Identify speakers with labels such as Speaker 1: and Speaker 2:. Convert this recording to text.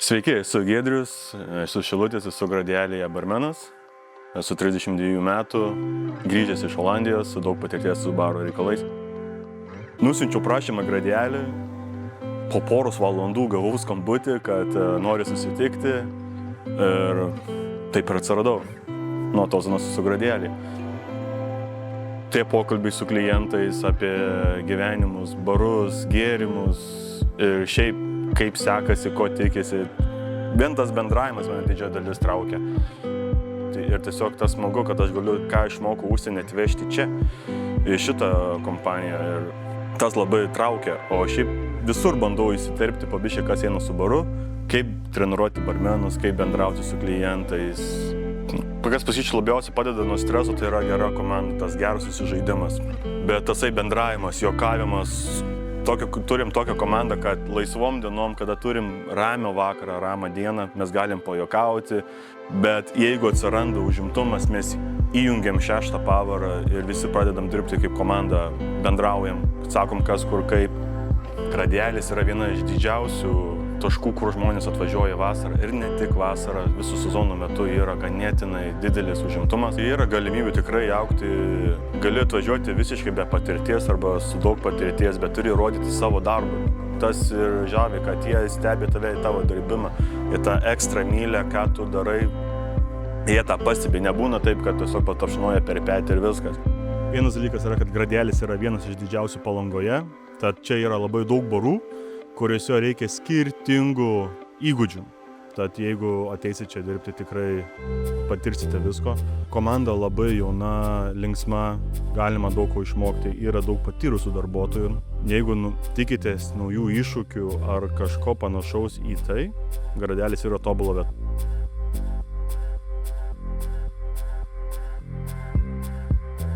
Speaker 1: Sveiki, esu Giedrius, esu Šilutės, esu Gradelėje barmenas, esu 32 metų, grįžęs iš Olandijos, su daug patirties su baro reikalais. Nusiunčiau prašymą Gradelį, po poros valandų gavau skambutį, kad nori susitikti ir taip ir atsiradau nuo tos dienos su Gradelį. Tie pokalbiai su klientais apie gyvenimus, barus, gėrimus ir šiaip kaip sekasi, ko tikisi. Vien tas bendravimas mane didžia dalis traukia. Ir tiesiog tas smagu, kad aš galiu ką išmokau užsienį atvežti čia, į šitą kompaniją. Ir tas labai traukia. O šiaip visur bandau įsiterpti po biškį, kas eina su baru, kaip treniruoti barmenus, kaip bendrauti su klientais. Kas pasakyčiau labiausiai padeda nuo streso, tai yra gera komanda, tas geras susižaidimas. Bet tasai bendravimas, juokavimas, turim tokią komandą, kad laisvom dienom, kada turim ramią vakarą, ramą dieną, mes galim pajuokauti, bet jeigu atsiranda užimtumas, mes įjungiam 6 pavarą ir visi pradedam dirbti kaip komanda, bendraujam, sakom kas kur kaip. Gradelis yra viena iš didžiausių taškų, kur žmonės atvažiuoja vasarą ir ne tik vasarą, visų sezonų metu yra ganėtinai didelis užimtumas. Yra galimybių tikrai augti, gali atvažiuoti visiškai be patirties arba su daug patirties, bet turi rodyti savo darbą. Tas ir žavi, kad jie stebi tave į tavo darbimą, į tą ekstra mylę, ką tu darai. Jie tą pastebi, nebūna taip, kad tiesiog patapšnoja per petį ir viskas. Vienas dalykas yra, kad Gradelis yra vienas iš didžiausių Palangoje, tad čia yra labai daug barų, kuriuose reikia skirtingų įgūdžių. Tad jeigu ateisit čia dirbti, tikrai patirsite visko. Komanda labai jauna, linksma, galima daug ko išmokti, yra daug patyrusių darbuotojų. Jeigu tikitės naujų iššūkių ar kažko panašaus į tai, Gradelis yra tobula vieta.